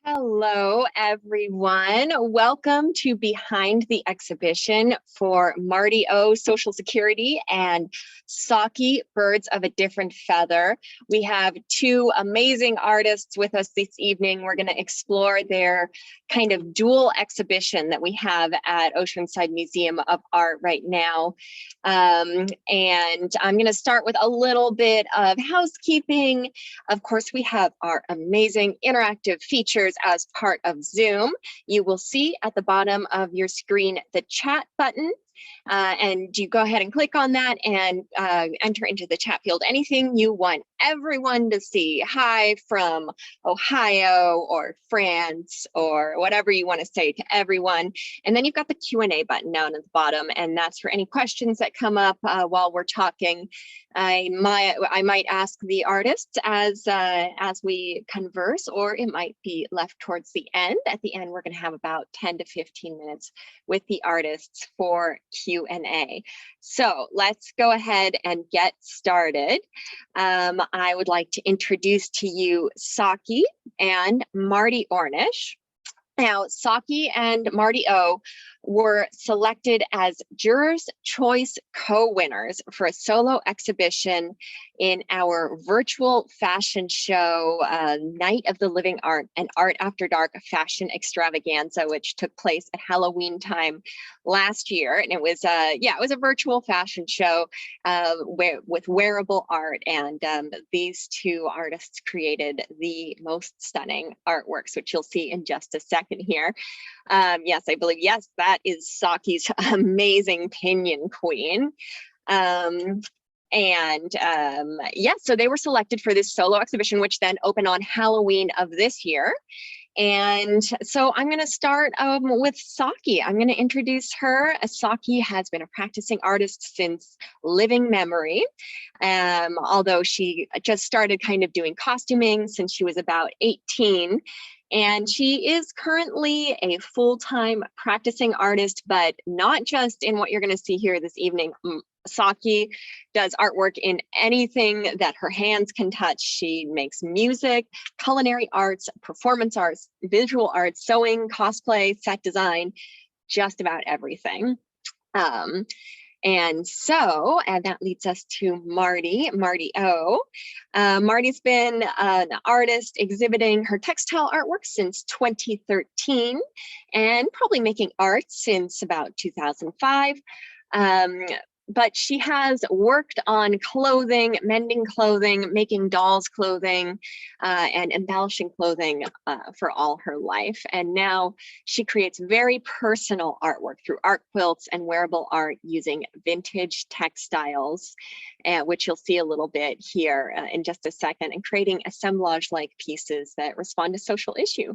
Hello, everyone. Welcome to Behind the Exhibition for MartyO, Social Security, and Saki, Birds of a Different Feather. We have two amazing artists with us this evening. We're going to explore their kind of dual exhibition that we have at Oceanside Museum of Art right now. And I'm going to start with a little bit of housekeeping. Of course, we have our amazing interactive features as part of Zoom. You will see at the bottom of your screen the chat button. And you go ahead and click on that and enter into the chat field anything you want everyone to see. Hi from Ohio or France or whatever you want to say to everyone. And then you've got the Q&A button down at the bottom, and that's for any questions that come up while we're talking. I might ask the artists as we converse, or it might be left towards the end. At the end, we're going to have about 10 to 15 minutes with the artists for Q&A. So let's go ahead and get started. I would like to introduce to you Saki and Marty Ornish. Now, Saki and MartyO were selected as Jurors' Choice co-winners for a solo exhibition in our virtual fashion show, Night of the Living Art and Art After Dark Fashion Extravaganza, which took place at Halloween time last year. And it was, it was a virtual fashion show with wearable art. And these two artists created the most stunning artworks, which you'll see in just a second here. Yes, I believe, yes, that is Saki's amazing Pinion Queen. So they were selected for this solo exhibition, which then opened on Halloween of this year. And so I'm going to start with Saki. I'm going to introduce her. Saki has been a practicing artist since living memory, although she just started kind of doing costuming since she was about 18. And she is currently a full-time practicing artist, but not just in what you're going to see here this evening. Saki does artwork in anything that her hands can touch. She makes music, culinary arts, performance arts, visual arts, sewing, cosplay, set design, just about everything. And that leads us to MartyO. Marty's been an artist exhibiting her textile artwork since 2013 and probably making art since about 2005. But she has worked on clothing, mending clothing, making dolls clothing, and embellishing clothing for all her life. And now she creates very personal artwork through art quilts and wearable art using vintage textiles, which you'll see a little bit here in just a second, and creating assemblage-like pieces that respond to social issue.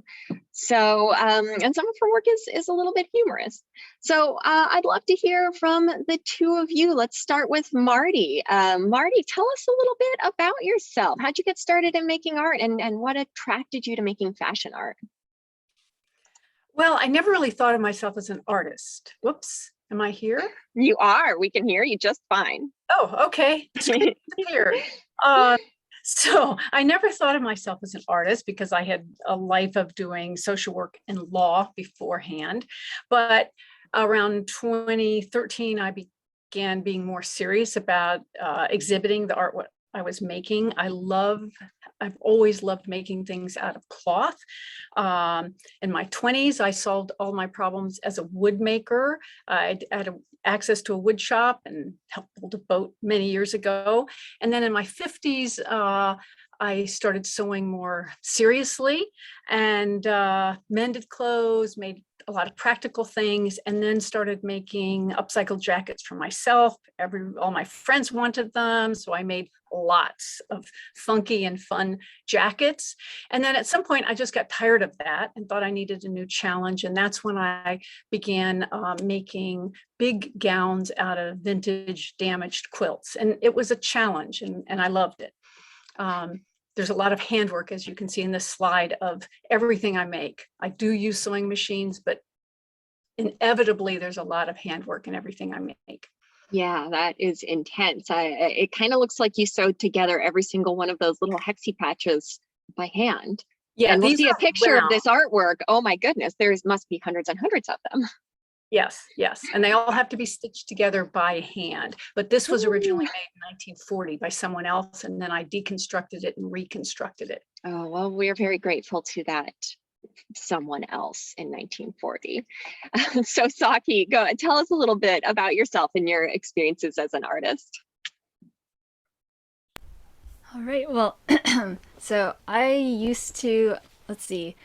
So, and some of her work is a little bit humorous. So I'd love to hear from the two of you. Let's start with Marty. Marty, tell us a little bit about yourself. How'd you get started in making art, and what attracted you to making fashion art? Well, I never really thought of myself as an artist. Whoops, am I here? You are. We can hear you just fine. Oh, okay. It's good to hear. So I never thought of myself as an artist because I had a life of doing social work and law beforehand. But around 2013, I began being more serious about exhibiting the art what I was making. I've always loved making things out of cloth. In my 20s, I solved all my problems as a wood maker. I had access to a wood shop and helped build a boat many years ago. And then in my 50s, I started sewing more seriously and mended clothes, made a lot of practical things, and then started making upcycled jackets for myself. All my friends wanted them, so I made lots of funky and fun jackets. And then at some point, I just got tired of that and thought I needed a new challenge. And that's when I began making big gowns out of vintage damaged quilts. And it was a challenge, and I loved it. There's a lot of handwork, as you can see in this slide, of everything I make. I do use sewing machines, but inevitably there's a lot of handwork in everything I make. Yeah, that is intense. It kind of looks like you sewed together every single one of those little hexie patches by hand. Yeah, And we'll these see a are picture of round. this artwork. Oh my goodness, there must be hundreds and hundreds of them. Yes, yes. And they all have to be stitched together by hand. But this was originally made in 1940 by someone else, and then I deconstructed it and reconstructed it. Oh, well, we're very grateful to that someone else in 1940. So Saki, go tell us a little bit about yourself and your experiences as an artist. All right. Well, so I used to, let's see,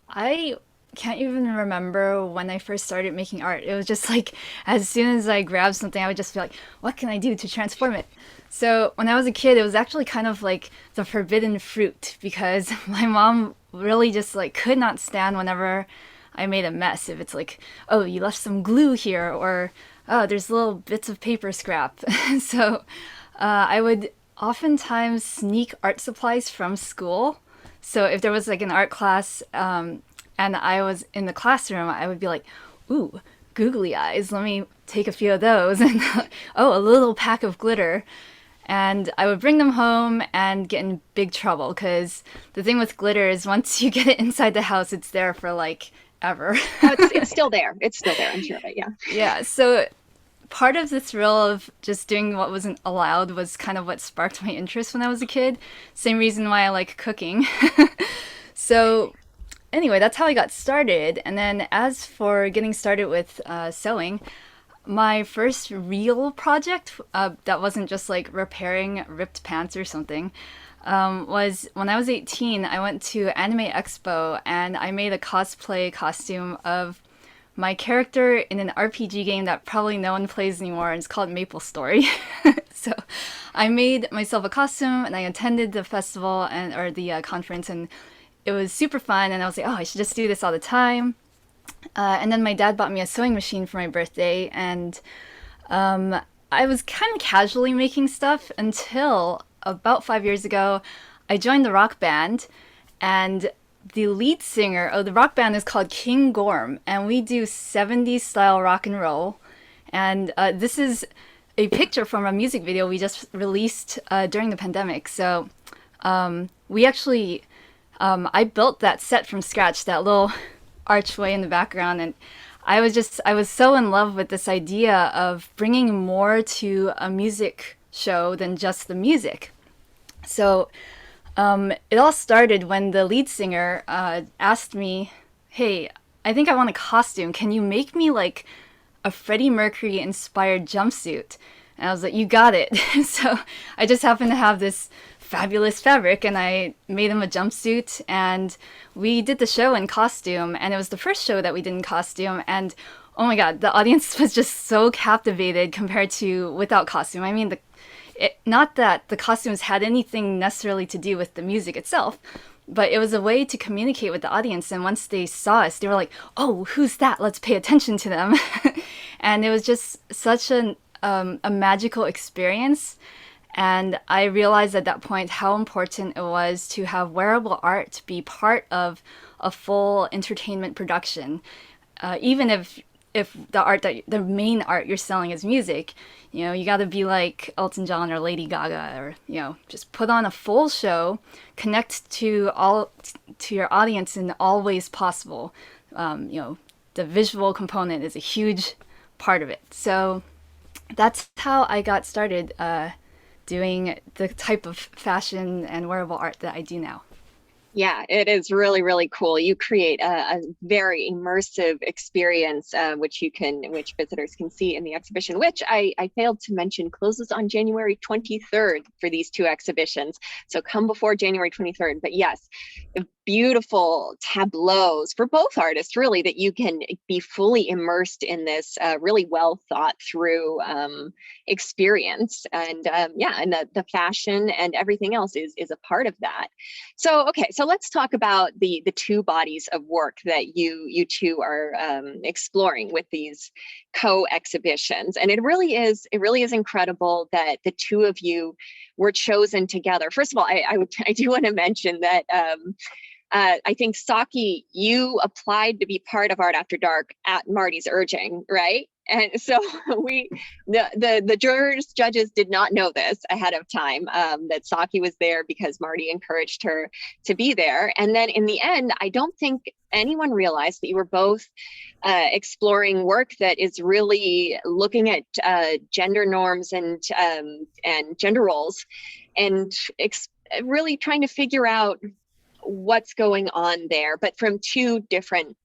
I can't even remember when I first started making art. It was just like as soon as I grabbed something, I would just be like, what can I do to transform it? So when I was a kid, it was actually kind of like the forbidden fruit because my mom really just like could not stand whenever I made a mess. If it's like, oh, you left some glue here, or oh, there's little bits of paper scrap. So I would oftentimes sneak art supplies from school. So if there was like an art class and I was in the classroom, I would be like, ooh, googly eyes, let me take a few of those. And oh, a little pack of glitter. And I would bring them home and get in big trouble because the thing with glitter is once you get it inside the house, it's there for like ever. It's still there. It's still there, I'm sure of it. Yeah. Yeah. So part of the thrill of just doing what wasn't allowed was kind of what sparked my interest when I was a kid. Same reason why I like cooking. So anyway, that's how I got started. And then as for getting started with sewing, my first real project that wasn't just like repairing ripped pants or something was when I was 18. I went to Anime Expo and I made a cosplay costume of my character in an RPG game that probably no one plays anymore, and it's called Maple Story. So I made myself a costume and I attended the festival and or the conference, and it was super fun. And I was like, oh, I should just do this all the time. And then my dad bought me a sewing machine for my birthday, and I was kind of casually making stuff until about 5 years ago. I joined the rock band, and the lead singer of the rock band is called King Gorm, and we do 70s style rock and roll. And this is a picture from a music video we just released during the pandemic. So we actually, I built that set from scratch, that little archway in the background, and I was so in love with this idea of bringing more to a music show than just the music. So it all started when the lead singer asked me, hey, I think I want a costume. Can you make me like a Freddie Mercury inspired jumpsuit? And I was like, you got it. So I just happened to have this fabulous fabric and I made him a jumpsuit, and we did the show in costume, and it was the first show that we did in costume, and oh my god, the audience was just so captivated compared to without costume. I mean, not that the costumes had anything necessarily to do with the music itself, but it was a way to communicate with the audience. And once they saw us, they were like, oh, who's that? Let's pay attention to them. And it was just such a magical experience. And I realized at that point how important it was to have wearable art be part of a full entertainment production. Even if the main art you're selling is music, you know, you got to be like Elton John or Lady Gaga, or, you know, just put on a full show, connect to your audience in all ways possible. You know, the visual component is a huge part of it. So that's how I got started doing the type of fashion and wearable art that I do now. Yeah, it is really, really cool. You create a very immersive experience, which visitors can see in the exhibition, which I failed to mention closes on January 23rd for these two exhibitions. So come before January 23rd. But yes, beautiful tableaus for both artists, really, that you can be fully immersed in this really well thought through experience. And and the fashion and everything else is a part of that. So, okay, so let's talk about the two bodies of work that you two are exploring with these co-exhibitions. And it really is incredible that the two of you were chosen together. First of all, I do want to mention that I think, Saki, you applied to be part of Art After Dark at Marty's urging, right? And so the judges did not know this ahead of time, that Saki was there because Marty encouraged her to be there. And then in the end, I don't think anyone realized that you were both exploring work that is really looking at gender norms and gender roles, and really trying to figure out what's going on there, but from two different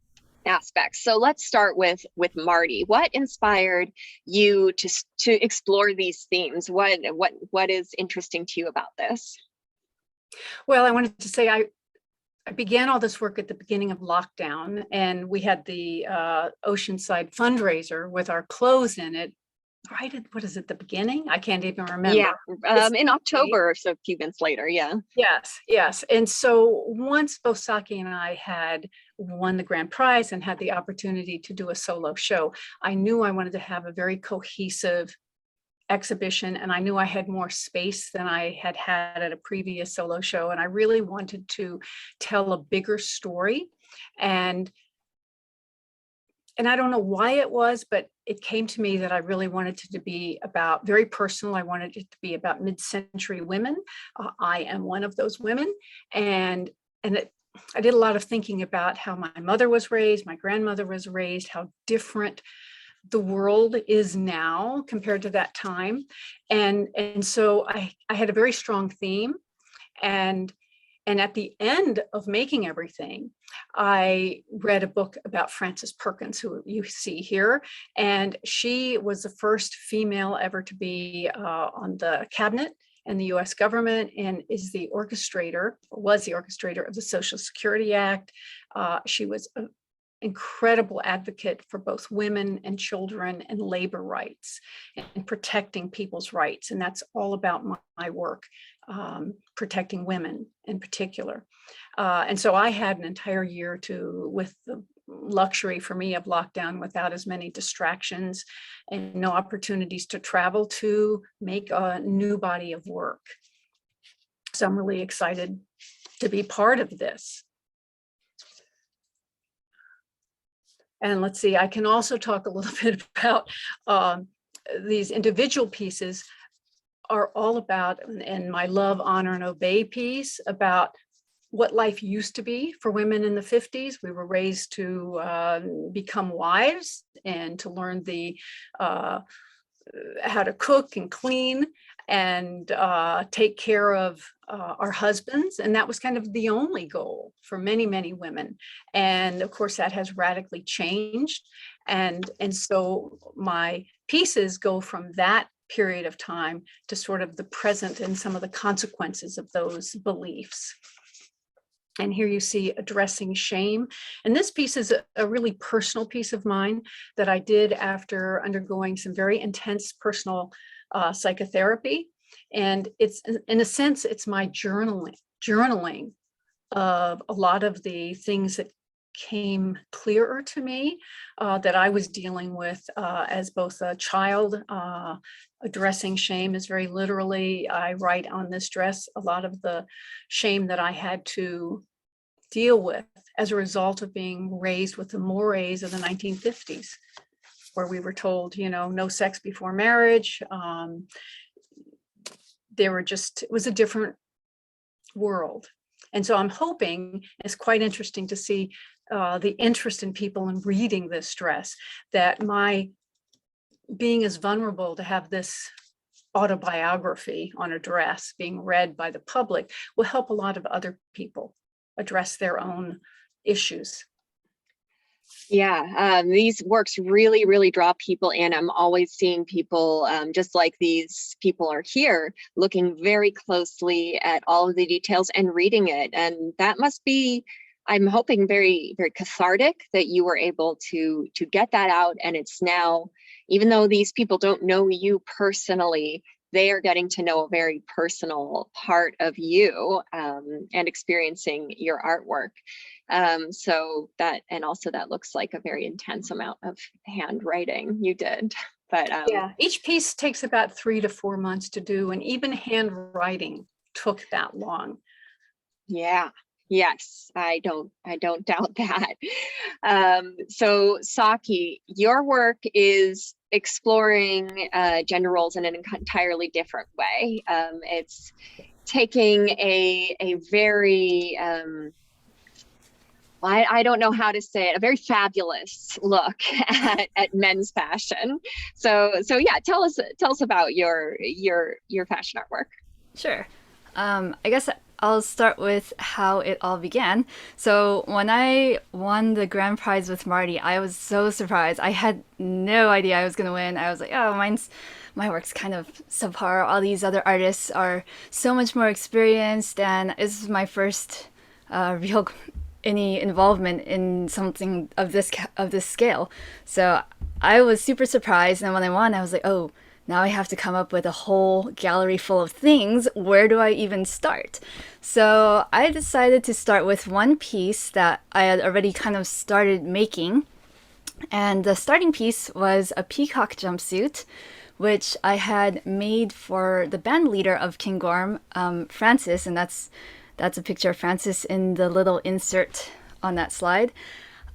aspects. So let's start with Marty. What inspired you to explore these themes? What is interesting to you about this? Well, I wanted to say I began all this work at the beginning of lockdown, and we had the Oceanside fundraiser with our clothes in it. Right at, what is it, the beginning? I can't even remember. Yeah, in October, so a few months later, yeah. Yes. And so once both Saki and I had won the grand prize and had the opportunity to do a solo show, I knew I wanted to have a very cohesive exhibition, and I knew I had more space than I had had at a previous solo show, and I really wanted to tell a bigger story. And I don't know why it was, but it came to me that I really wanted it to be about very personal. I wanted it to be about mid-century women. I am one of those women. I did a lot of thinking about how my mother was raised, my grandmother was raised, how different the world is now compared to that time. And so I had a very strong theme. And at the end of making everything, I read a book about Frances Perkins, who you see here. And she was the first female ever to be on the cabinet in the US government, and was the orchestrator of the Social Security Act. She was an incredible advocate for both women and children and labor rights and protecting people's rights. And that's all about my work. Protecting women in particular. And so I had an entire year with the luxury for me of lockdown without as many distractions and no opportunities to travel to make a new body of work. So I'm really excited to be part of this. And let's see, I can also talk a little bit about these individual pieces are all about, and my Love, Honor, and Obey piece, about what life used to be for women in the 50s. We were raised to become wives and to learn how to cook and clean and take care of our husbands. And that was kind of the only goal for many, many women. And of course, that has radically changed. And so my pieces go from that period of time to sort of the present and some of the consequences of those beliefs. And here you see addressing shame. And this piece is a really personal piece of mine that I did after undergoing some very intense personal psychotherapy. And it's, in a sense, it's my journaling of a lot of the things that came clearer to me that I was dealing with as both a child. Addressing shame is very literally, I write on this dress a lot of the shame that I had to deal with as a result of being raised with the mores of the 1950s, where we were told, no sex before marriage. It was a different world. And so I'm hoping, it's quite interesting to see the interest in people in reading this dress, that my being as vulnerable to have this autobiography on a dress being read by the public will help a lot of other people address their own issues. Yeah, these works really, really draw people in. I'm always seeing people, just like these people are here, looking very closely at all of the details and reading it. And that must be, I'm hoping, very, very cathartic that you were able to get that out. And it's now, even though these people don't know you personally, they are getting to know a very personal part of you and experiencing your artwork. So that, and also that looks like a very intense amount of handwriting you did. But yeah, each piece takes about 3 to 4 months to do, and even handwriting took that long. Yeah. Yes, I don't doubt that. So Saki, your work is exploring gender roles in an entirely different way. It's taking a very I don't know how to say it, a very fabulous look at men's fashion. So yeah, tell us about your fashion artwork. Sure. I guess I'll start with how it all began. So when I won the grand prize with Marty, I was so surprised. I had no idea I was gonna win. I was like, oh, my work's kind of subpar. All these other artists are so much more experienced, and this is my first real any involvement in something of this scale. So I was super surprised, and when I won, I was like, oh, now I have to come up with a whole gallery full of things. Where do I even start? So I decided to start with one piece that I had already kind of started making. And the starting piece was a peacock jumpsuit, which I had made for the band leader of King Gorm, Francis, and that's a picture of Francis in the little insert on that slide.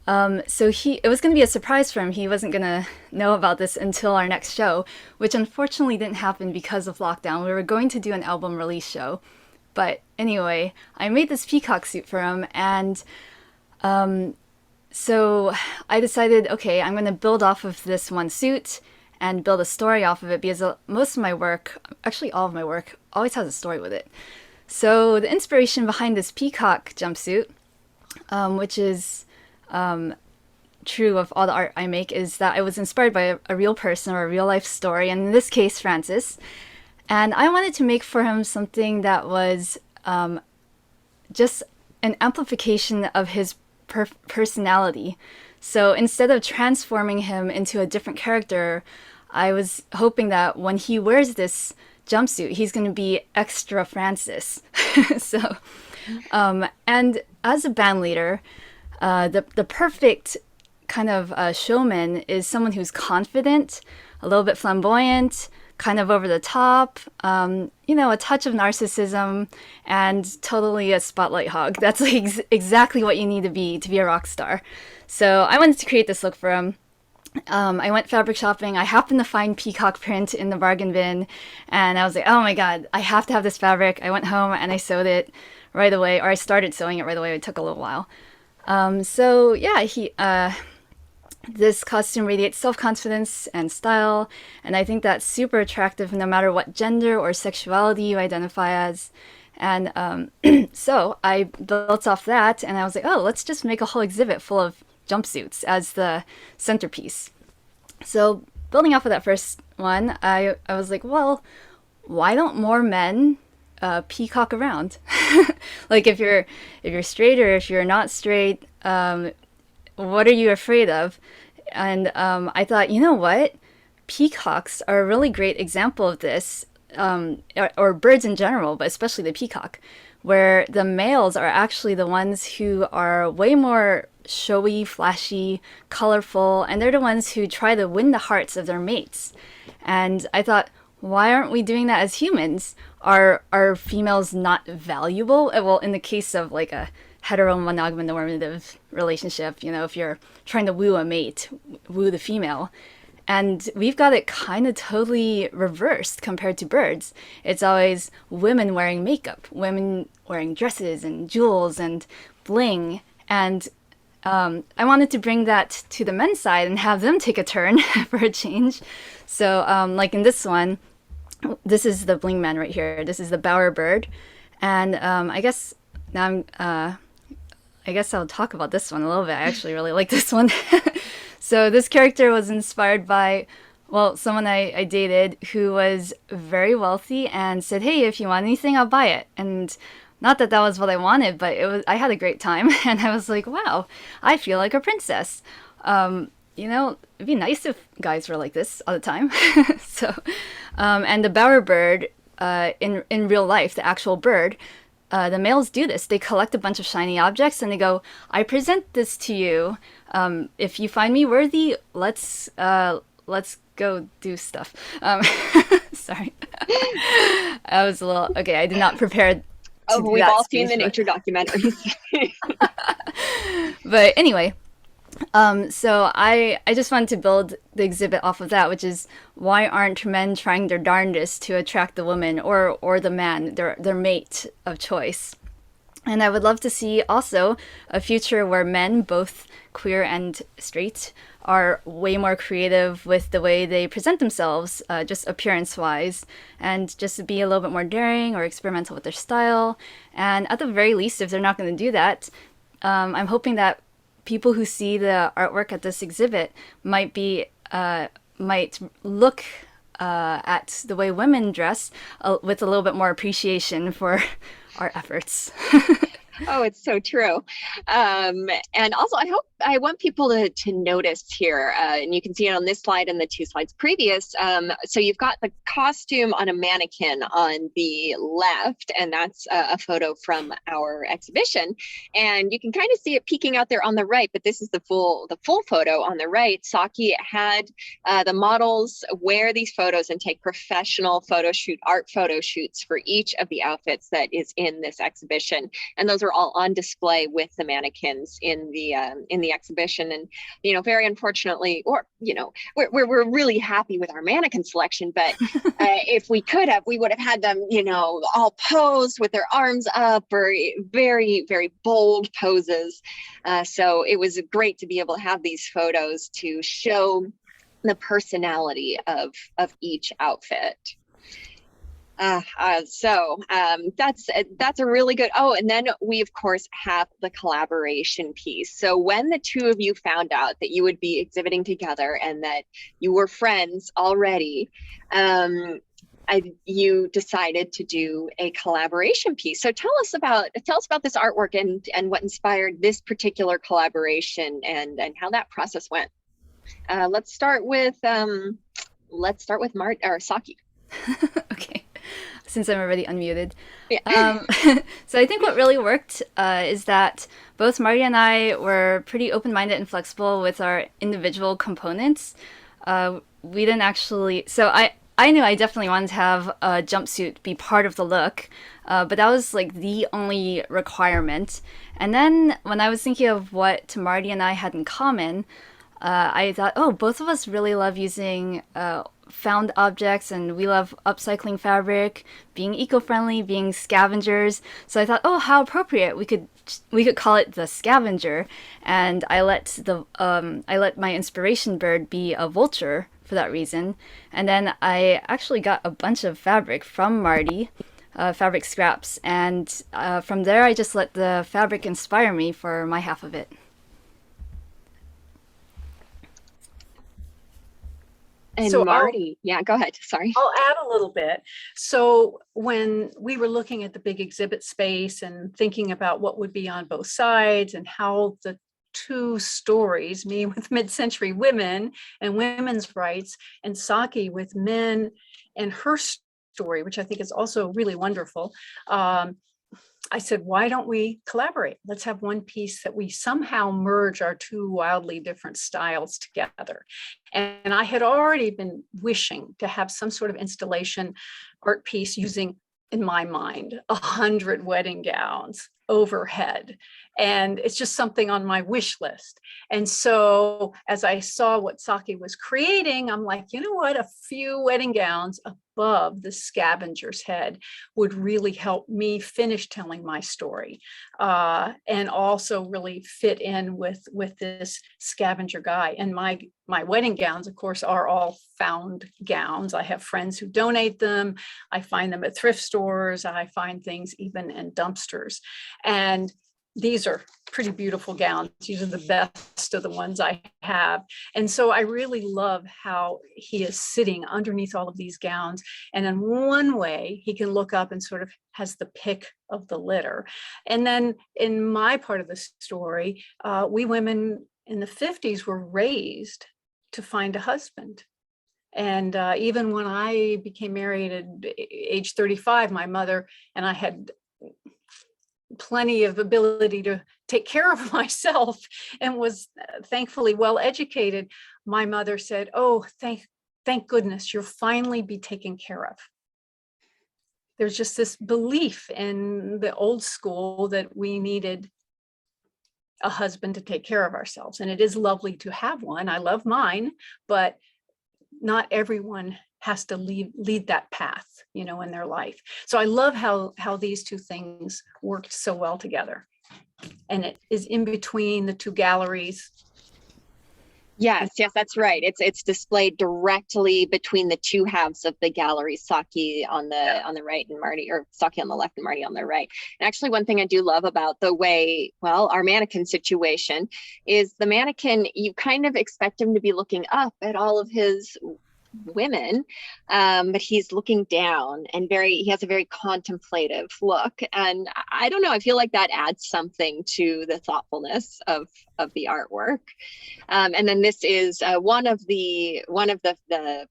So it was going to be a surprise for him. He wasn't going to know about this until our next show, which unfortunately didn't happen because of lockdown. We were going to do an album release show. But anyway, I made this peacock suit for him, and so I decided, okay, I'm going to build off of this one suit and build a story off of it, because most of my work, actually all of my work, always has a story with it. So the inspiration behind this peacock jumpsuit, which is true of all the art I make, is that I was inspired by a real person or a real life story, and in this case, Francis. And I wanted to make for him something that was just an amplification of his personality. So instead of transforming him into a different character, I was hoping that when he wears this jumpsuit, he's going to be extra Francis. So, and as a band leader, the perfect kind of showman is someone who's confident, a little bit flamboyant, kind of over the top, a touch of narcissism, and totally a spotlight hog. That's like exactly what you need to be a rock star. So I wanted to create this look for him. I went fabric shopping. I happened to find peacock print in the bargain bin, and I was like, oh my god, I have to have this fabric. I went home and I sewed it right away, or I started sewing it right away. It took a little while. So yeah, this costume radiates self-confidence and style, and I think that's super attractive no matter what gender or sexuality you identify as. And so I built off that, and I was like, oh, let's just make a whole exhibit full of jumpsuits as the centerpiece. So building off of that first one, I was like, well, why don't more men peacock around? Like if you're straight or if you're not straight, what are you afraid of? And I thought, you know what? Peacocks are a really great example of this, or birds in general, but especially the peacock, where the males are actually the ones who are way more showy, flashy, colorful, and they're the ones who try to win the hearts of their mates. And I thought, why aren't we doing that as humans? Are females not valuable? Well, in the case of like a heteromonogamonormative relationship, if you're trying to woo a mate, woo the female. And we've got it kind of totally reversed compared to birds. It's always women wearing makeup, women wearing dresses and jewels and bling. And I wanted to bring that to the men's side and have them take a turn for a change. So like in this one, this is the bling man right here. This is the bower bird. And I guess now I guess I'll talk about this one a little bit. I actually really like this one. So this character was inspired by, well, someone I dated who was very wealthy and said, hey, if you want anything, I'll buy it. And not that that was what I wanted, but I had a great time. And I was like, wow, I feel like a princess. It'd be nice if guys were like this all the time. So, and the bower bird, in real life, the actual bird, the males do this. They collect a bunch of shiny objects and they go, I present this to you. If you find me worthy, let's go do stuff. Sorry. I was a little, okay, I did not prepare Oh, do we've that all seen speech, the nature documentaries. but anyway, so I just wanted to build the exhibit off of that, which is why aren't men trying their darndest to attract the woman or the man, their mate of choice? And I would love to see also a future where men, both queer and straight, are way more creative with the way they present themselves, just appearance-wise, and just to be a little bit more daring or experimental with their style. And at the very least, if they're not going to do that, I'm hoping that people who see the artwork at this exhibit might look at the way women dress with a little bit more appreciation for our efforts. Oh, it's so true. And also, I want people to notice here, and you can see it on this slide and the two slides previous. So you've got the costume on a mannequin on the left, and that's a photo from our exhibition. And you can kind of see it peeking out there on the right, but this is the full photo on the right. Saki had the models wear these photos and take professional art photo shoots for each of the outfits that is in this exhibition. And those are all on display with the mannequins in the exhibition. And very unfortunately, or we're really happy with our mannequin selection, but if we could have, we would have had them all posed with their arms up, or very, very bold poses. So it was great to be able to have these photos to show the personality of each outfit. So that's a really good. Oh, and then we of course have the collaboration piece. So when the two of you found out that you would be exhibiting together and that you were friends already, you decided to do a collaboration piece. So tell us about this artwork and what inspired this particular collaboration and how that process went. Let's start with Marty or Saki. Okay. Since I'm already unmuted. Yeah. So I think what really worked is that both Marty and I were pretty open-minded and flexible with our individual components. We didn't actually... So I knew I definitely wanted to have a jumpsuit be part of the look, but that was like the only requirement. And then when I was thinking of what Marty and I had in common, I thought, oh, both of us really love using found objects, and we love upcycling fabric, being eco-friendly, being scavengers. So I thought, oh, how appropriate, we could call it the scavenger. And I let my inspiration bird be a vulture for that reason. And then I actually got a bunch of fabric from Marty, fabric scraps, and from there I just let the fabric inspire me for my half of it. And So Marty, yeah, go ahead. Sorry. I'll add a little bit. So when we were looking at the big exhibit space and thinking about what would be on both sides and how the two stories, me with mid-century women and women's rights, and Saki with men and her story, which I think is also really wonderful, I said, why don't we collaborate? Let's have one piece that we somehow merge our two wildly different styles together. And I had already been wishing to have some sort of installation art piece using, in my mind, 100 wedding gowns overhead. And it's just something on my wish list. And so as I saw what Saki was creating, I'm like, you know what, a few wedding gowns above the scavenger's head would really help me finish telling my story, and also really fit in with this scavenger guy. And my wedding gowns, of course, are all found gowns. I have friends who donate them. I find them at thrift stores. I find things even in dumpsters. And these are pretty beautiful gowns. These are the best of the ones I have. And so I really love how he is sitting underneath all of these gowns. And in one way, he can look up and sort of has the pick of the litter. And then in my part of the story, we women in the 50s were raised to find a husband. And even when I became married at age 35, my mother and I had plenty of ability to take care of myself and was thankfully well educated. My mother said, oh, thank goodness you'll finally be taken care of. there's just this belief in the old school that we needed a husband to take care of ourselves. And it is lovely to have one. I love mine, but not everyone has to lead that path, in their life. So I love how these two things worked so well together. And it is in between the two galleries. Yes, that's right. It's displayed directly between the two halves of the gallery, Saki on the right and Marty, or Saki on the left and Marty on the right. And actually, one thing I do love about the way, our mannequin situation is the mannequin, you kind of expect him to be looking up at all of his women, but he's looking down and he has a very contemplative look. And I don't know, I feel like that adds something to the thoughtfulness of the artwork. And then this is one of the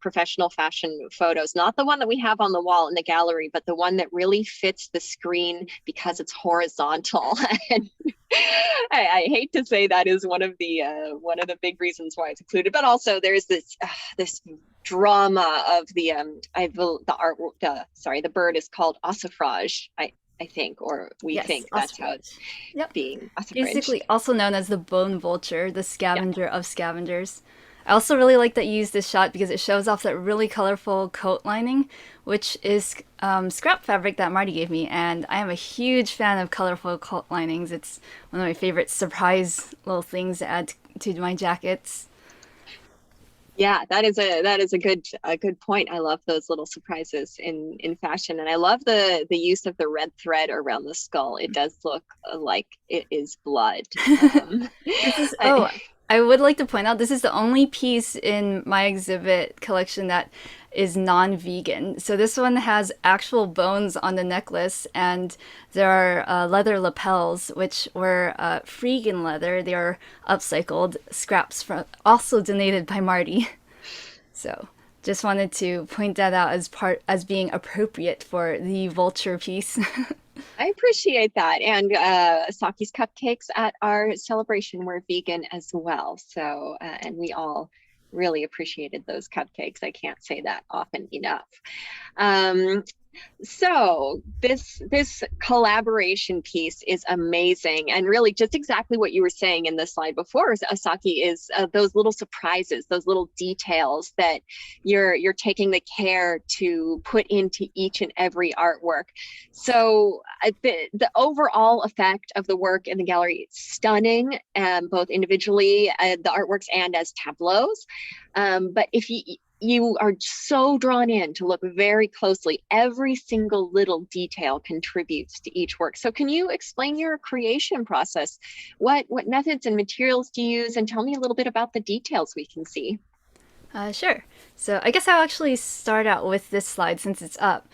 professional fashion photos, not the one that we have on the wall in the gallery, but the one that really fits the screen because it's horizontal. And I hate to say that is one of the big reasons why it's included, but also there's this drama of the bird is called ossifrage, I think, or we think that's how it's being ossifraged. Basically also known as the bone vulture, the scavenger of scavengers. I also really like that you use this shot because it shows off that really colorful coat lining, which is scrap fabric that Marty gave me, and I am a huge fan of colorful coat linings. It's one of my favorite surprise little things to add to my jackets. Yeah, that is a good point. I love those little surprises in fashion, and I love the use of the red thread around the skull. It does look like it is blood. I would like to point out this is the only piece in my exhibit collection that is non-vegan. So this one has actual bones on the necklace, and there are leather lapels, which were freegan leather. They are upcycled scraps also donated by Marty. So just wanted to point that out as being appropriate for the vulture piece. I appreciate that. And Saki's cupcakes at our celebration were vegan as well. So, and we all really appreciated those cupcakes. I can't say that often enough. So this collaboration piece is amazing, and really just exactly what you were saying in the slide before, Saki, is those little surprises, those little details that you're taking the care to put into each and every artwork. So the overall effect of the work in the gallery is stunning, both individually, the artworks, and as tableaus. But if you are so drawn in to look very closely, every single little detail contributes to each work. So can you explain your creation process? What methods and materials do you use? And tell me a little bit about the details we can see. Sure. So I guess I'll actually start out with this slide since it's up.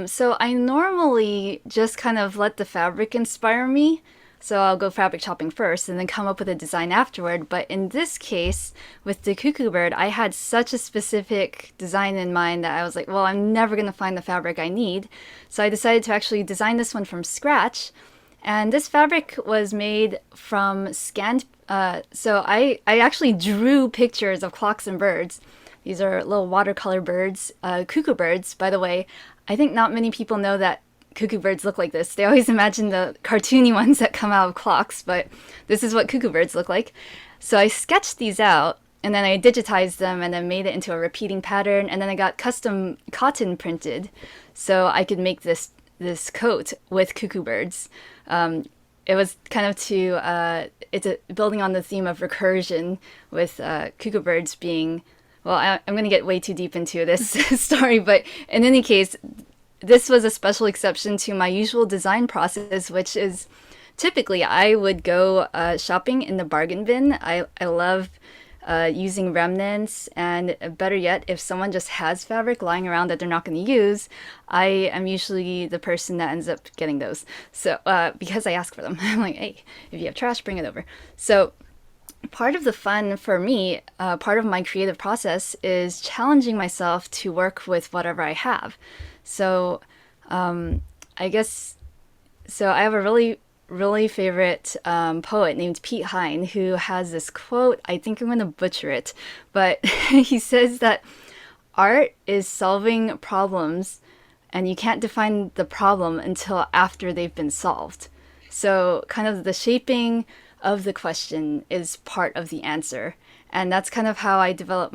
So I normally just kind of let the fabric inspire me. So I'll go fabric chopping first and then come up with a design afterward. But in this case, with the cuckoo bird, I had such a specific design in mind that I was like, well, I'm never going to find the fabric I need. So I decided to actually design this one from scratch. And this fabric was made from scanned. So I actually drew pictures of clocks and birds. These are little watercolor birds, cuckoo birds, by the way. I think not many people know that cuckoo birds look like this. They always imagine the cartoony ones that come out of clocks, but this is what cuckoo birds look like. So I sketched these out, and then I digitized them and then made it into a repeating pattern, and then I got custom cotton printed so I could make this coat with cuckoo birds. It was kind of building on the theme of recursion with cuckoo birds being, well, I'm going to get way too deep into this story, but in any case, this was a special exception to my usual design process, which is typically I would go shopping in the bargain bin. I love using remnants, and better yet, if someone just has fabric lying around that they're not going to use, I am usually the person that ends up getting those. So because I ask for them, I'm like, hey, if you have trash, bring it over. So part of the fun for me, part of my creative process is challenging myself to work with whatever I have. So I guess, so I have a really favorite poet named Pete Hine who has this quote. I think I'm going to butcher it, but he says that art is solving problems and you can't define the problem until after they've been solved. So kind of the shaping of the question is part of the answer. And that's kind of how I develop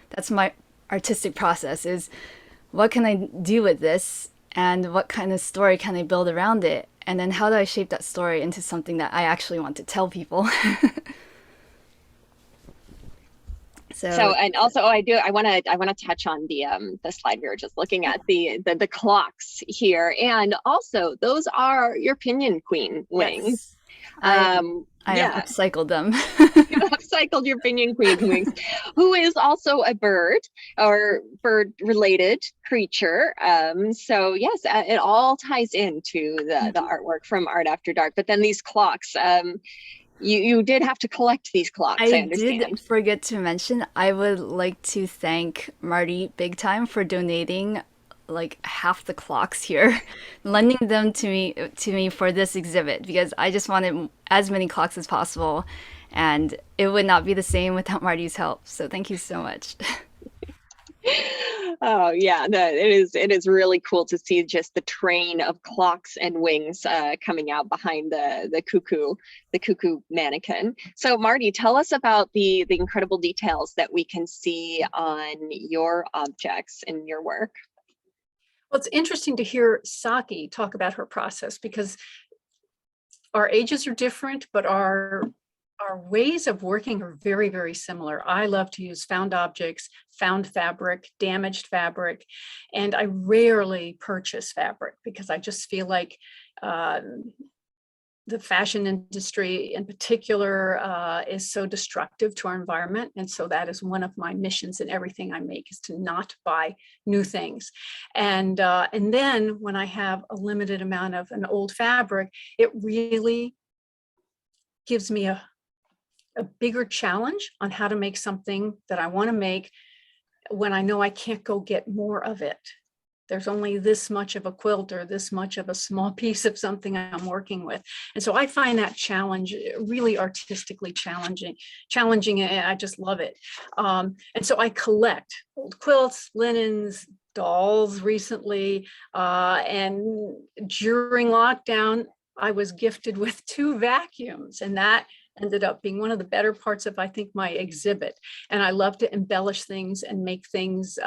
that's my artistic process, is what can I do with this and what kind of story can I build around it? And then how do I shape that story into something that I actually want to tell people? So, and also, I want to touch on the slide we were just looking at, the clocks here, and also those are your Pinion Queen wings. Yes. I Yeah, have upcycled them. you have upcycled your Pinion Queen wings, who is also a bird or bird related creature. So yes, it all ties into the artwork from Art After Dark. But then these clocks, you did have to collect these clocks, I understand. Did forget to mention, I would like to thank Marty big time for donating like half the clocks here, lending them to me for this exhibit, because I just wanted as many clocks as possible, and it would not be the same without Marty's help. So thank you so much. Oh yeah, it is really cool to see just the train of clocks and wings coming out behind the cuckoo mannequin. So Marty, tell us about the incredible details that we can see on your objects in your work. Well, it's interesting to hear Saki talk about her process, because our ages are different, but our ways of working are very, very similar. I love to use found objects, found fabric, damaged fabric, and I rarely purchase fabric because I just feel like the fashion industry in particular is so destructive to our environment. And so that is one of my missions in everything I make, is to not buy new things. And then when I have a limited amount of an old fabric, it really gives me a bigger challenge on how to make something that I want to make when I know I can't go get more of it. There's only this much of a quilt or this much of a small piece of something I'm working with. And so I find that challenge really artistically challenging, and I just love it. And so I collect old quilts, linens, dolls recently. And during lockdown, I was gifted with 2 vacuums, and that ended up being one of the better parts of, I think, my exhibit. And I love to embellish things and make things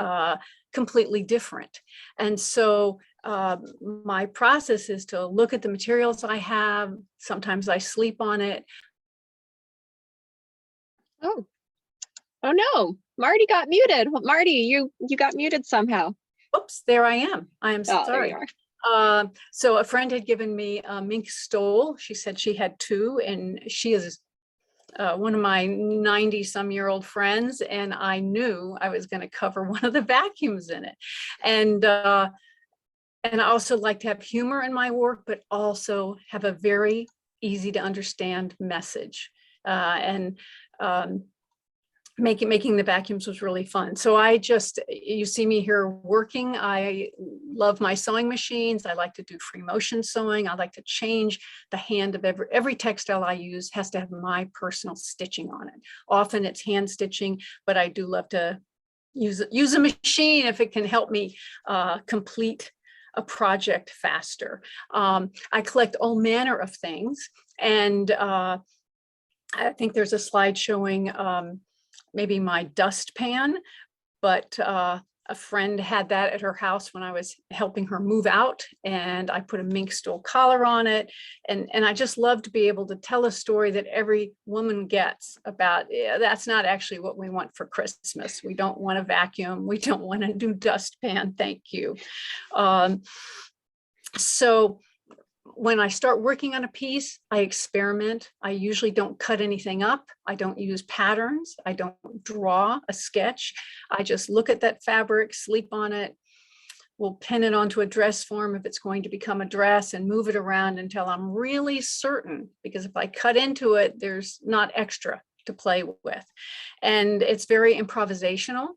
completely different. And so my process is to look at the materials I have. Sometimes I sleep on it. Oh no, Marty got muted. Marty, you got muted somehow. Oops, there I am. I am sorry. There you are. So a friend had given me a mink stole. She said she had 2, and she is one of my 90-some-year-old friends, and I knew I was going to cover one of the vacuums in it. And I also like to have humor in my work, but also have a very easy to understand message. Making the vacuums was really fun. So you see me here working. I love my sewing machines. I like to do free motion sewing. I like to change the hand of every textile I use has to have my personal stitching on it. Often it's hand stitching, but I do love to use a machine if it can help me complete a project faster. I collect all manner of things. And I think there's a slide showing maybe my dustpan, but a friend had that at her house when I was helping her move out, and I put a mink stole collar on it. And I just love to be able to tell a story that every woman gets about, that's not actually what we want for Christmas. We don't want a vacuum. We don't want a new dustpan. Thank you. So when I start working on a piece, I experiment. I usually don't cut anything up. I don't use patterns. I don't draw a sketch. I just look at that fabric, sleep on it. We'll pin it onto a dress form if it's going to become a dress, and move it around until I'm really certain, because if I cut into it, there's not extra to play with. And it's very improvisational,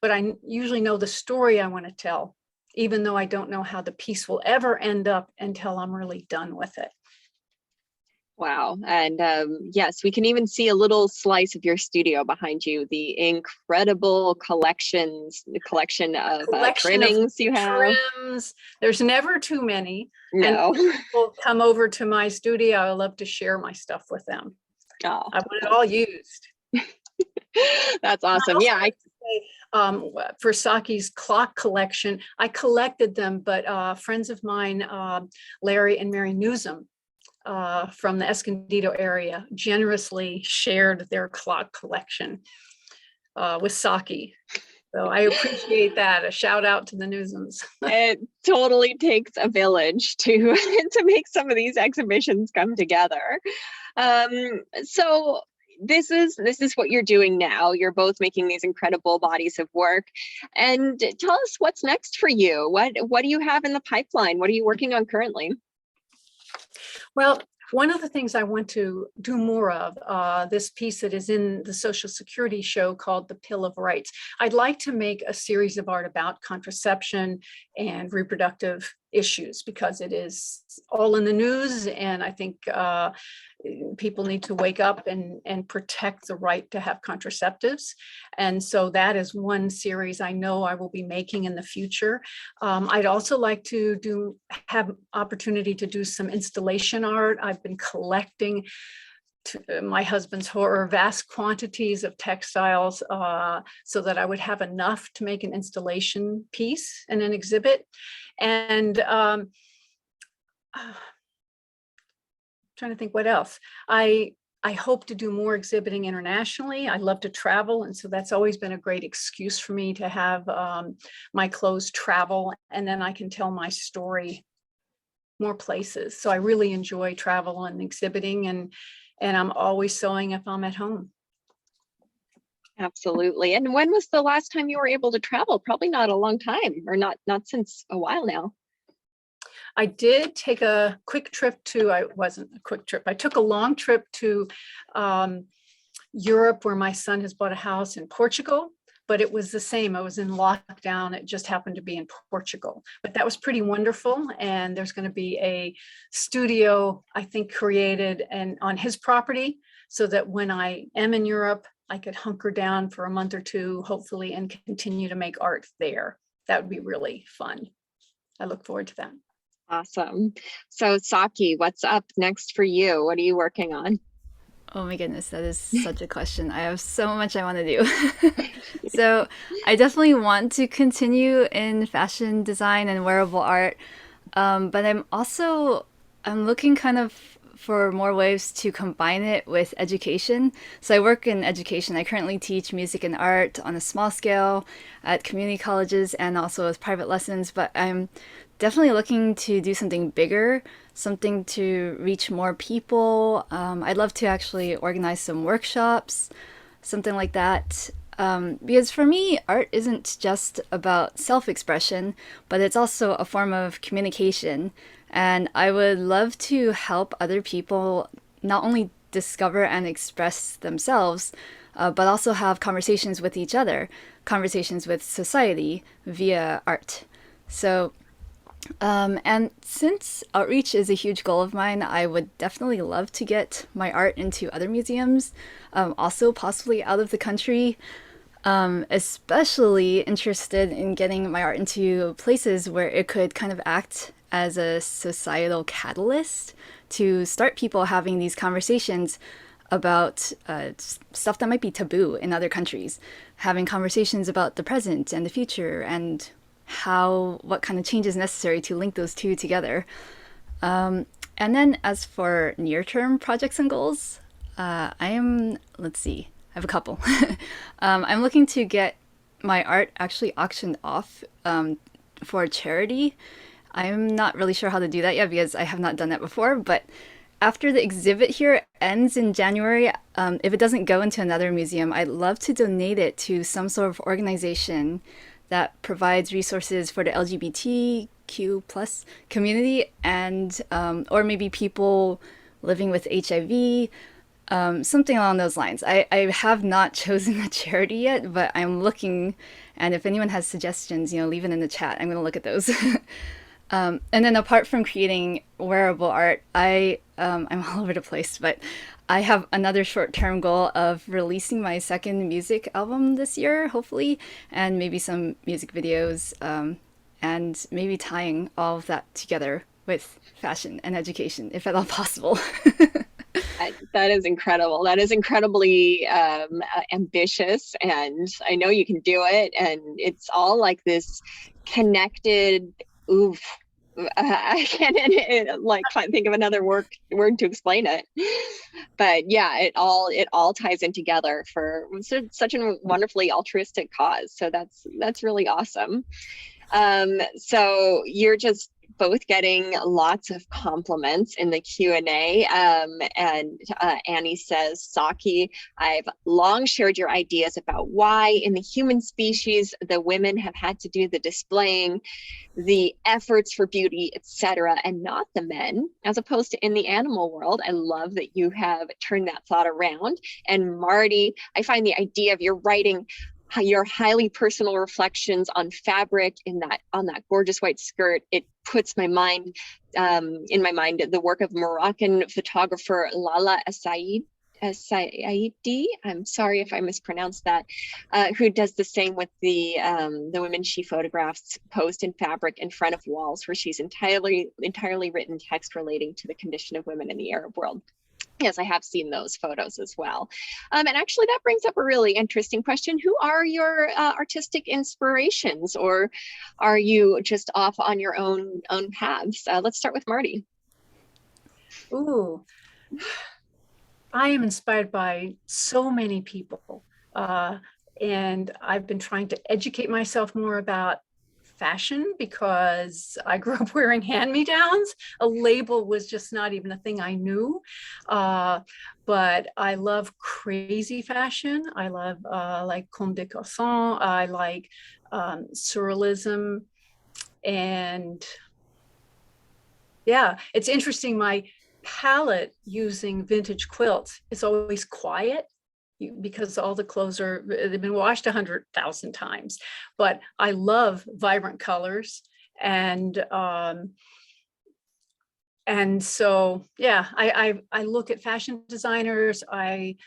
but I usually know the story I want to tell, even though I don't know how the piece will ever end up until I'm really done with it. Wow. And yes, we can even see a little slice of your studio behind you, the incredible the collection of Collection of trimmings you have. trims. There's never too many. And No. when people come over to my studio, I love to share my stuff with them. Oh, I want it all used. that's awesome. Yeah. For Saki's clock collection, I collected them, but friends of mine, Larry and Mary Newsom, from the Escondido area, generously shared their clock collection with Saki. So I appreciate that. A shout out to the Newsoms. It totally takes a village to to make some of these exhibitions come together. So this is what you're doing now. You're both making these incredible bodies of work. And tell us what's next for you. What do you have in the pipeline? What are you working on currently? Well, one of the things I want to do more of, this piece that is in the Social Security show called The Pill of Rights, I'd like to make a series of art about contraception and reproductive issues, because it is all in the news, and I think people need to wake up and protect the right to have contraceptives. And so that is one series I know I will be making in the future. I'd also like to have opportunity to do some installation art. I've been collecting, to my husband's horror, vast quantities of textiles, so that I would have enough to make an installation piece and an exhibit. And trying to think what else. I hope to do more exhibiting internationally. I love to travel, and so that's always been a great excuse for me to have my clothes travel, and then I can tell my story more places. So I really enjoy travel and exhibiting, and I'm always sewing if I'm at home. Absolutely. And when was the last time you were able to travel? Probably not a long time, or not since a while now. I did take a quick trip to, I wasn't a quick trip, I took a long trip to Europe, where my son has bought a house in Portugal, but it was the same. I was in lockdown. It just happened to be in Portugal, but that was pretty wonderful. And there's going to be a studio, I think, created and on his property, so that when I am in Europe, I could hunker down for a month or two, hopefully, and continue to make art there. That would be really fun. I look forward to that. Awesome. So Saki, what's up next for you? What are you working on? Oh my goodness, that is such a question. I have so much I want to do. So I definitely want to continue in fashion design and wearable art. But I'm looking kind of for more ways to combine it with education. So I work in education. I currently teach music and art on a small scale at community colleges and also with private lessons, but I'm definitely looking to do something bigger, something to reach more people. I'd love to actually organize some workshops, something like that. Because for me, art isn't just about self-expression, but it's also a form of communication. And I would love to help other people not only discover and express themselves, but also have conversations with each other, conversations with society via art. So and since outreach is a huge goal of mine, I would definitely love to get my art into other museums, also possibly out of the country. Especially interested in getting my art into places where it could kind of act as a societal catalyst to start people having these conversations about stuff that might be taboo in other countries, having conversations about the present and the future and what kind of change is necessary to link those two together. And then as for near-term projects and goals, let's see, I have a couple. I'm looking to get my art actually auctioned off for charity. I'm not really sure how to do that yet because I have not done that before, but after the exhibit here ends in January, if it doesn't go into another museum, I'd love to donate it to some sort of organization that provides resources for the LGBTQ plus community and or maybe people living with HIV, something along those lines. I have not chosen a charity yet, but I'm looking, and if anyone has suggestions, leave it in the chat. I'm going to look at those. And then apart from creating wearable art, I'm all over the place, but I have another short-term goal of releasing my second music album this year, hopefully, and maybe some music videos, and maybe tying all of that together with fashion and education, if at all possible. That is incredible. That is incredibly ambitious, and I know you can do it. And it's all like this connected. Oof. I can't like think of another word to explain it. But yeah, it all ties in together for such a wonderfully altruistic cause. So that's really awesome. So you're just both getting lots of compliments in the Q&A. And Annie says, Saki, I've long shared your ideas about why in the human species, the women have had to do the displaying, the efforts for beauty, etc., and not the men, as opposed to in the animal world. I love that you have turned that thought around. And Marty, I find the idea of your writing your highly personal reflections on fabric on that gorgeous white skirt, it puts my mind in my mind the work of Moroccan photographer Lala Saidi. I'm sorry if I mispronounced that, who does the same with the women she photographs posed in fabric in front of walls where she's entirely written text relating to the condition of women in the Arab world. Yes, I have seen those photos as well. And actually that brings up a really interesting question. Who are your artistic inspirations, or are you just off on your own paths? Let's start with Marty. Ooh, I am inspired by so many people. And I've been trying to educate myself more about fashion because I grew up wearing hand-me-downs. A label was just not even a thing I knew. But I love crazy fashion. I love like Comme des Garçons. I like surrealism. And yeah, it's interesting. My palette using vintage quilts is always quiet, because all the clothes they've been washed 100,000 times, but I love vibrant colors. And so, yeah, I look at fashion designers. I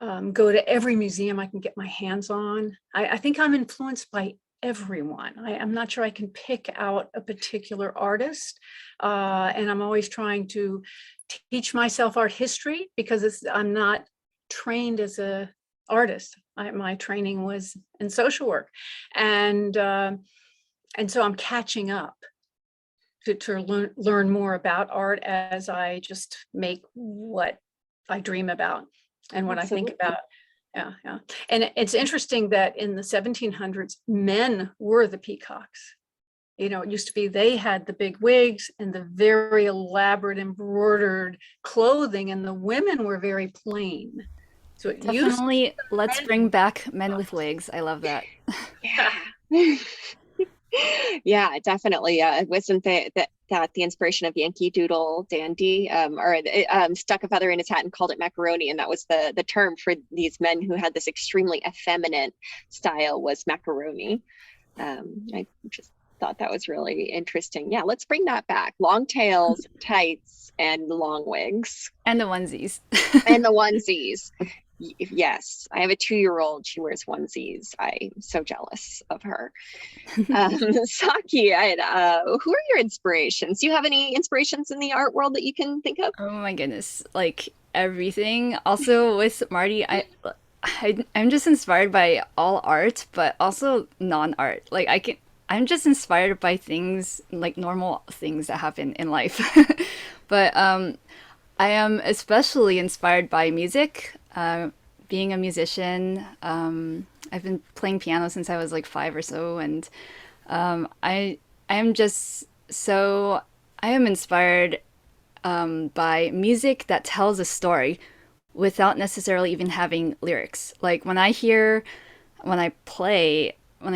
go to every museum I can get my hands on. I think I'm influenced by everyone. I'm not sure I can pick out a particular artist. And I'm always trying to teach myself art history because I'm not trained as a artist. My training was in social work, and so I'm catching up to learn more about art as I just make what I dream about and what Absolutely. I think about. Yeah. And it's interesting that in the 1700s, men were the peacocks. It used to be they had the big wigs and the very elaborate embroidered clothing, and the women were very plain. So it Definitely, let's bring back men with wigs. I love that. Yeah. Yeah, definitely. Wasn't that the inspiration of Yankee Doodle Dandy, or stuck a feather in his hat and called it macaroni, and that was the term for these men who had this extremely effeminate style was macaroni. I just thought that was really interesting. Yeah, let's bring that back. Long tails, tights, and long wigs. And the onesies. And the onesies. Yes, I have a 2-year-old. She wears onesies. I'm so jealous of her. Saki, who are your inspirations? Do you have any inspirations in the art world that you can think of? Oh my goodness, like everything. Also with Marty, I'm just inspired by all art, but also non-art. Like I'm just inspired by things like normal things that happen in life. But I am especially inspired by music. Being a musician, I've been playing piano since I was like 5 or so, and I am inspired by music that tells a story without necessarily even having lyrics. Like when I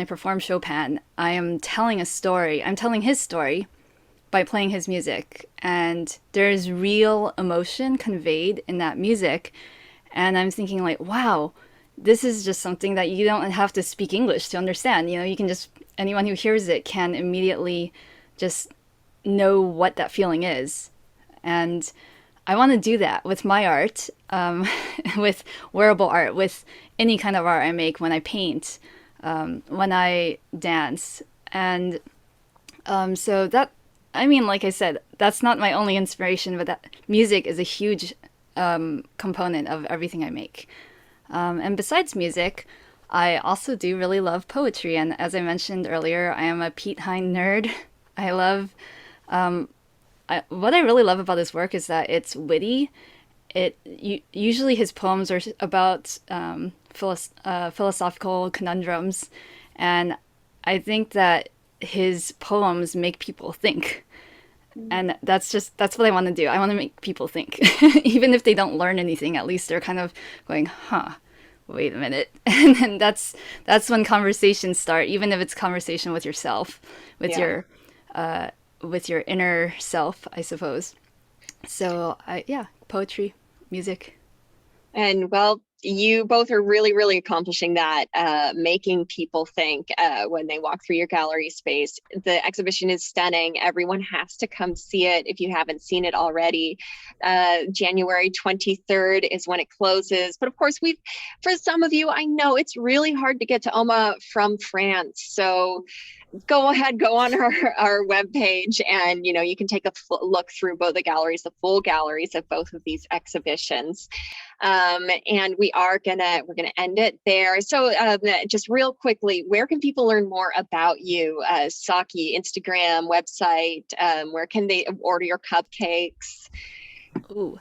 perform Chopin, I am telling a story. I'm telling his story by playing his music, and there's real emotion conveyed in that music. And I'm thinking like, wow, this is just something that you don't have to speak English to understand. You can just, anyone who hears it can immediately just know what that feeling is. And I want to do that with my art, with wearable art, with any kind of art I make, when I paint, when I dance. And so that, I mean, like I said, that's not my only inspiration, but that music is a huge component of everything I make. And besides music, I also do really love poetry. And as I mentioned earlier, I am a Pete Hine nerd. I love, what I really love about his work is that it's witty. Usually his poems are about philosophical conundrums. And I think that his poems make people think. And that's what I want to do. I want to make people think. Even if they don't learn anything, at least they're kind of going, huh, wait a minute. And then that's when conversations start, even if it's conversation with yourself, with your inner self, I suppose. So poetry, music. And well, you both are really, really accomplishing that, making people think when they walk through your gallery space. The exhibition is stunning. Everyone has to come see it if you haven't seen it already. January 23rd is when it closes. But of course, for some of you, I know it's really hard to get to Oma from France. So go ahead, go on our webpage, and you can take a look through both the galleries, the full galleries of both of these exhibitions. And we're gonna end it there. So just real quickly, where can people learn more about you? Saki, Instagram, website, where can they order your cupcakes? Ooh.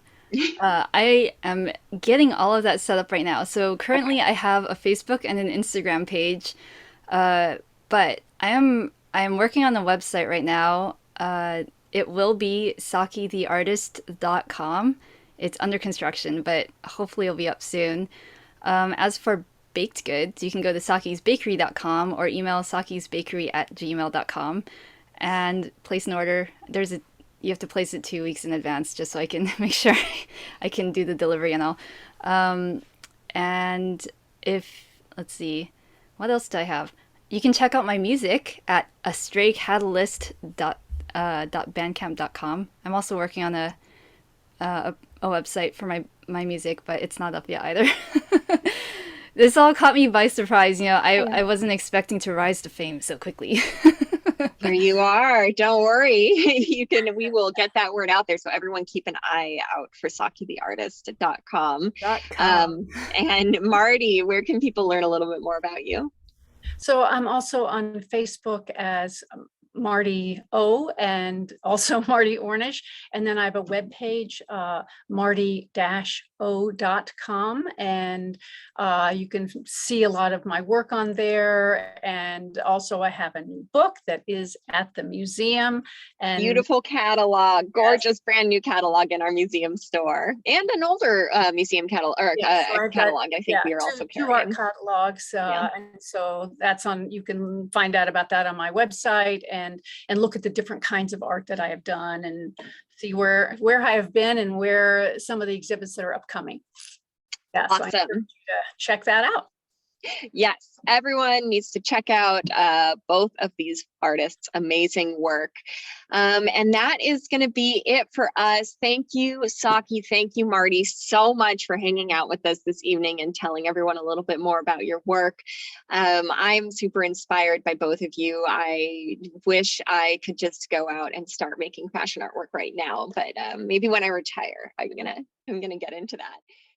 I am getting all of that set up right now. So currently I have a Facebook and an Instagram page. But I am working on the website right now. It will be sakitheartist.com. It's under construction, but hopefully it'll be up soon. As for baked goods, you can go to sakisbakery.com or email sakisbakery@gmail.com and place an order. You have to place it 2 weeks in advance just so I can make sure I can do the delivery and all. And let's see, what else do I have? You can check out my music at astraycatalyst.bandcamp.com. I'm also working on a website for my music, but it's not up yet either. This all caught me by surprise. I wasn't expecting to rise to fame so quickly. Here you are. Don't worry. We will get that word out there. So everyone keep an eye out for sakitheartist.com. And Marty, where can people learn a little bit more about you? So I'm also on Facebook as MartyO and also Marty Ornish. And then I have a webpage, marty-o.com. And you can see a lot of my work on there. And also I have a new book that is at the museum. And beautiful catalog, gorgeous brand new catalog in our museum store, and an older museum catalog, catalog. I think we are also carrying 2 art catalogs. And so that's you can find out about that on my website and look at the different kinds of art that I have done and see where I have been and where some of the exhibits that are upcoming. Yeah, awesome. So I encourage you to check that out. Yes, everyone needs to check out both of these artists' amazing work. And that is going to be it for us. Thank you, Saki. Thank you, Marty, so much for hanging out with us this evening and telling everyone a little bit more about your work. I'm super inspired by both of you. I wish I could just go out and start making fashion artwork right now, but maybe when I retire, I'm gonna get into that.